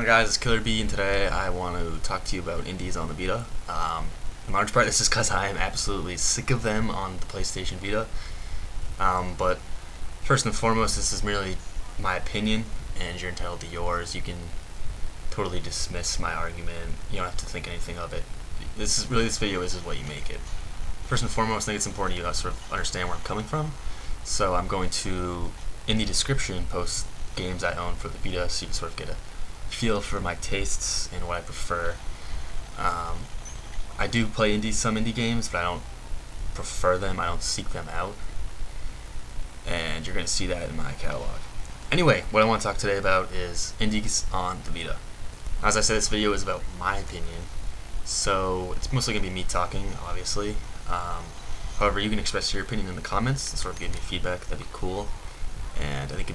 guys, it's Killer B, and today I want to talk to you about indies on the Vita. In large part, this is because I am absolutely sick of them on the PlayStation Vita. But first and foremost, this is merely my opinion, and you're entitled to yours. You can totally dismiss my argument. You don't have to think anything of it. This video is what you make it. First and foremost, I think it's important you sort of understand where I'm coming from. So I'm going to, in the description, post games I own for the Vita, so you can sort of get a feel for my tastes and what I prefer. I do play some indie games, but I don't prefer them. I don't seek them out, and you're going to see that in my catalog. Anyway, what I want to talk today about is indies on the Vita. As I said, this video is about my opinion, so it's mostly going to be me talking, obviously. However, you can express your opinion in the comments and sort of give me feedback. That'd be cool. And I think I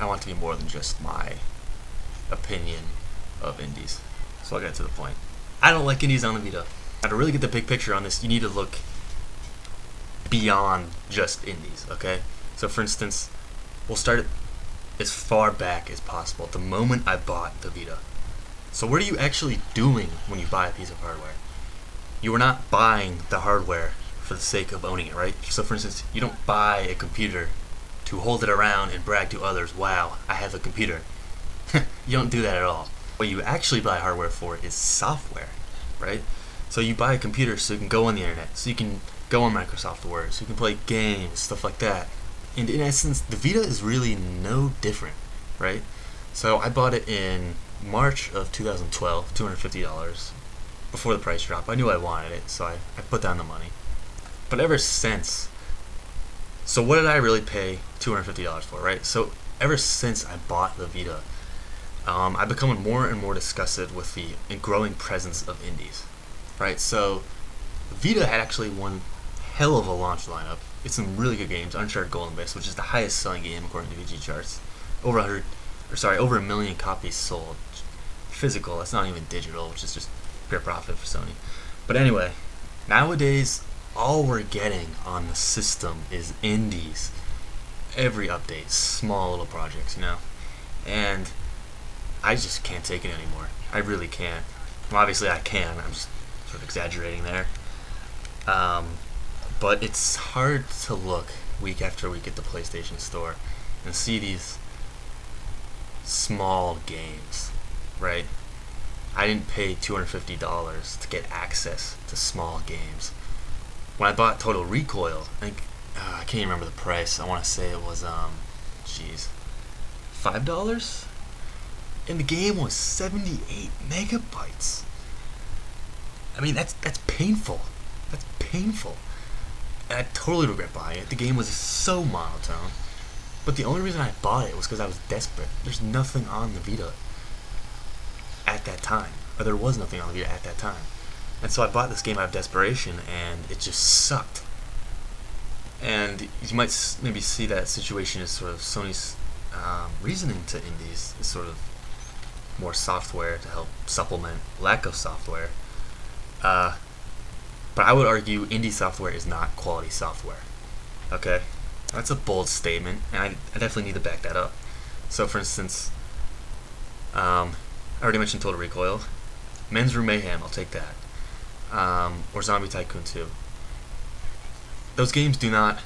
want it to be more than just my opinion of indies. So I'll get to the point. I don't like indies on the Vita. Now, to really get the big picture on this, you need to look beyond just indies, okay? So for instance, we'll start as far back as possible, the moment I bought the Vita. So what are you actually doing when you buy a piece of hardware? You are not buying the hardware for the sake of owning it, right? So for instance, you don't buy a computer to hold it around and brag to others, wow, I have a computer. You don't do that at all. What you actually buy hardware for is software, right? So you buy a computer so you can go on the internet, so you can go on Microsoft Word, so you can play games, stuff like that. And in essence, the Vita is really no different, right? So I bought it in March of 2012, $250, before the price drop. I knew I wanted it, so I put down the money. But ever since, so what did I really pay $250 for, right? So ever since I bought the Vita, I've become more and more disgusted with the growing presence of indies, right? So Vita had actually one hell of a launch lineup. It's some really good games. Uncharted Golden Abyss, which is the highest selling game according to VG charts, over a million copies sold, physical. That's not even digital, which is just pure profit for Sony. But anyway, nowadays all we're getting on the system is indies. Every update, small little projects, and I just can't take it anymore. I really can't. Well, obviously I can. I'm just sort of exaggerating there. But it's hard to look week after week at the PlayStation Store and see these small games, right? I didn't pay $250 to get access to small games. When I bought Total Recoil, I can't even remember the price. I want to say it was, $5? And the game was 78 megabytes. I mean, that's painful. That's painful. And I totally regret buying it. The game was so monotone. But the only reason I bought it was because I was desperate. There's nothing on the Vita at that time. Or there was nothing on the Vita at that time. And so I bought this game out of desperation, and it just sucked. And you might maybe see that situation as sort of Sony's reasoning to indies is sort of more software to help supplement lack of software. But I would argue indie software is not quality software. Okay? That's a bold statement, and I definitely need to back that up. So for instance, I already mentioned Total Recoil. Men's Room Mayhem, I'll take that. Or Zombie Tycoon 2. Those games do not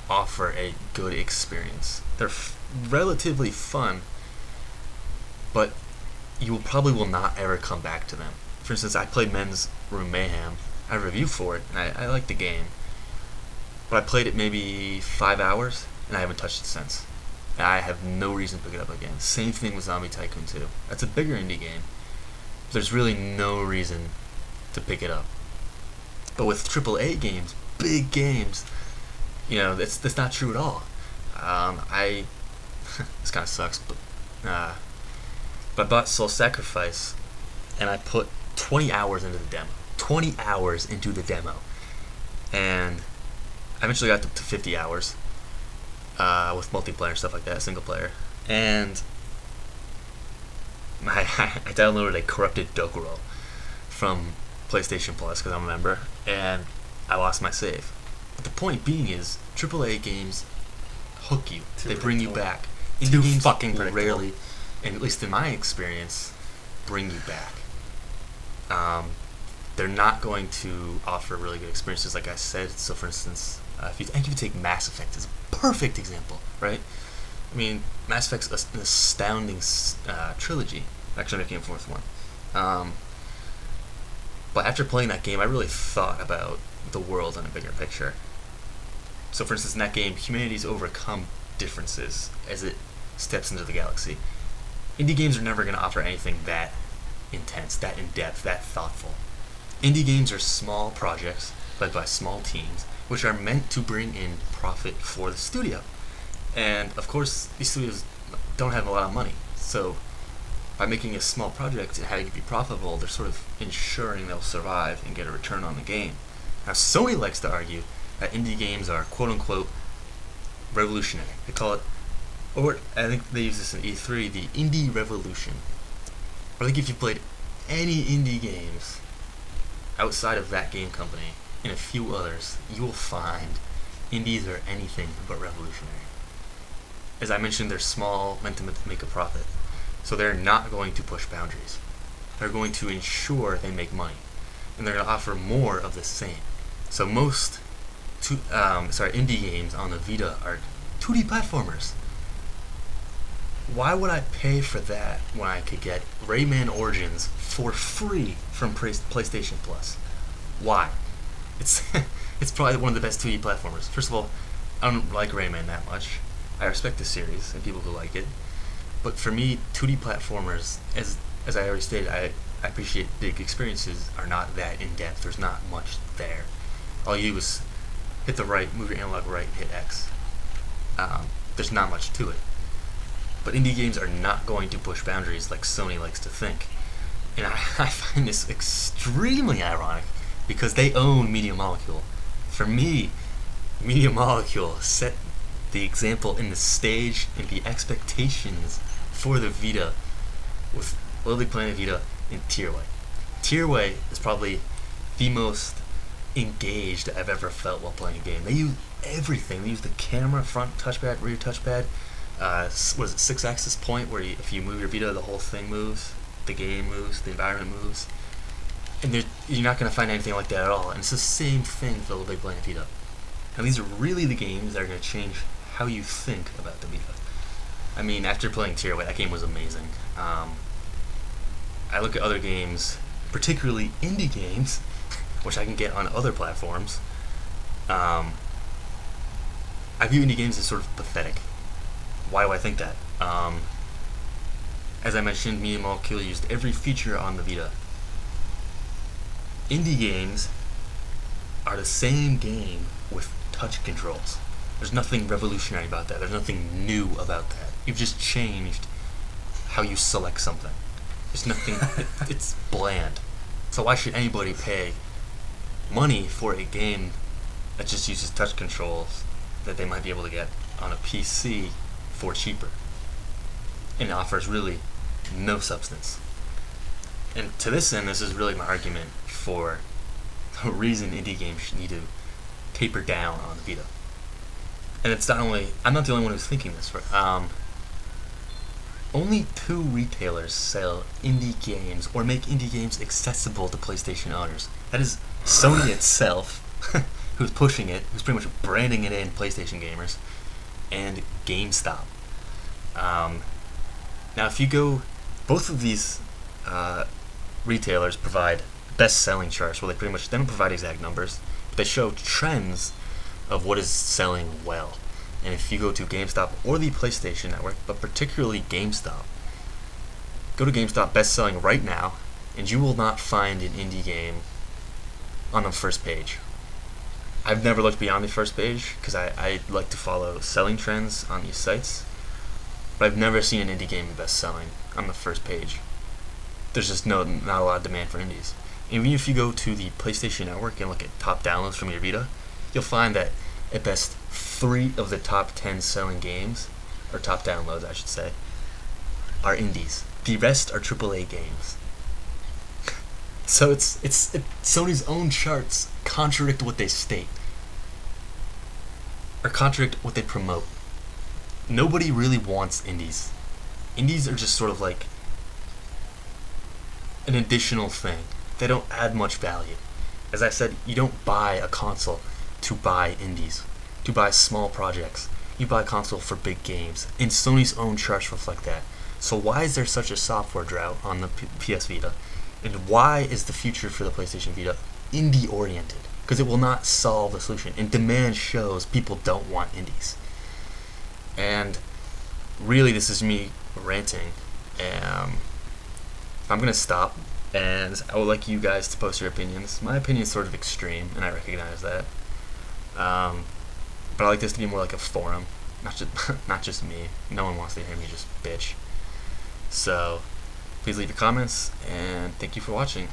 offer a good experience. They're relatively fun, but you probably will not ever come back to them. For instance, I played Men's Room Mayhem. I have a review for it, and I like the game. But I played it maybe 5 hours, and I haven't touched it since. And I have no reason to pick it up again. Same thing with Zombie Tycoon 2. That's a bigger indie game. There's really no reason to pick it up. But with AAA games, big games, that's not true at all. This kind of sucks, but I bought Soul Sacrifice, and I put 20 hours into the demo. 20 hours into the demo. And I eventually got to 50 hours with multiplayer and stuff like that, single player. And I downloaded a corrupted Dokuro from PlayStation Plus because I'm a member, and I lost my save. But the point being is, AAA games hook you. They bring you back. Indie games fucking rarely and at least in my experience, bring you back. They're not going to offer really good experiences, like I said. So, for instance, if you take Mass Effect as a perfect example, right? I mean, Mass Effect's an astounding trilogy. Actually, I came forth one. But after playing that game, I really thought about the world in a bigger picture. So, for instance, in that game, humanity's overcome differences as it steps into the galaxy. Indie games are never going to offer anything that intense, that in-depth, that thoughtful. Indie games are small projects led by small teams, which are meant to bring in profit for the studio. And, of course, these studios don't have a lot of money. So, by making a small project and having it be profitable, they're sort of ensuring they'll survive and get a return on the game. Now, Sony likes to argue that indie games are quote-unquote revolutionary. They call it, or I think they use this in E3, the indie revolution. I think if you played any indie games outside of that game company and a few others, you will find indies are anything but revolutionary. As I mentioned, they're small, meant to make a profit. So they're not going to push boundaries. They're going to ensure they make money. And they're going to offer more of the same. So most indie games on the Vita are 2D platformers. Why would I pay for that when I could get Rayman Origins for free from PlayStation Plus? Why? It's probably one of the best 2D platformers. First of all, I don't like Rayman that much. I respect the series and people who like it. But for me, 2D platformers, as I already stated, I appreciate big experiences are not that in-depth. There's not much there. All you do is hit the right, move your analog right, hit X. There's not much to it. But indie games are not going to push boundaries like Sony likes to think. And I find this extremely ironic because they own Media Molecule. For me, Media Molecule set the example in the stage and the expectations for the Vita with LittleBigPlanet Vita and Tearaway. Tearaway is probably the most engaged I've ever felt while playing a game. They use everything. They use the camera, front touchpad, rear touchpad. Was it 6-axis point where if you move your Vita, the whole thing moves, the game moves, the environment moves, and you're not going to find anything like that at all. And it's the same thing for the LittleBigPlanet Vita. And these are really the games that are going to change how you think about the Vita. I mean, after playing Tearaway, that game was amazing. I look at other games, particularly indie games, which I can get on other platforms. I view indie games as sort of pathetic. Why do I think that? As I mentioned, Media Molecule used every feature on the Vita. Indie games are the same game with touch controls. There's nothing revolutionary about that. There's nothing new about that. You've just changed how you select something. There's nothing, it's bland. So why should anybody pay money for a game that just uses touch controls that they might be able to get on a PC for cheaper and offers really no substance? And to this end, this is really my argument for the reason indie games need to taper down on the Vita. And it's not only, I'm not the only one who's thinking this. Only 2 retailers sell indie games or make indie games accessible to PlayStation owners. That is Sony itself, who's pushing it, who's pretty much branding it in PlayStation gamers, and GameStop. Now, if you go, both of these retailers provide best-selling charts, where they don't provide exact numbers, but they show trends of what is selling well. And if you go to GameStop or the PlayStation Network, but particularly GameStop, go to GameStop best-selling right now, and you will not find an indie game on the first page. I've never looked beyond the first page because I like to follow selling trends on these sites, but I've never seen an indie game best-selling on the first page. There's just not a lot of demand for indies. Even if you go to the PlayStation Network and look at top downloads from your Vita, you'll find that at best 3 of the top 10 selling games, or top downloads I should say, are indies. The rest are AAA games. So it's Sony's own charts contradict what they state, or contradict what they promote. Nobody really wants indies. Indies are just sort of like an additional thing. They don't add much value. As I said, you don't buy a console to buy indies, to buy small projects. You buy a console for big games, and Sony's own charts reflect that. So why is there such a software drought on the PS Vita? And why is the future for the PlayStation Vita indie oriented? Because it will not solve the solution, and demand shows people don't want indies. And really, this is me ranting. I'm gonna stop, and I would like you guys to post your opinions. My opinion is sort of extreme, and I recognize that. But I like this to be more like a forum, not just me. No one wants to hear me just bitch. So please leave your comments, and thank you for watching.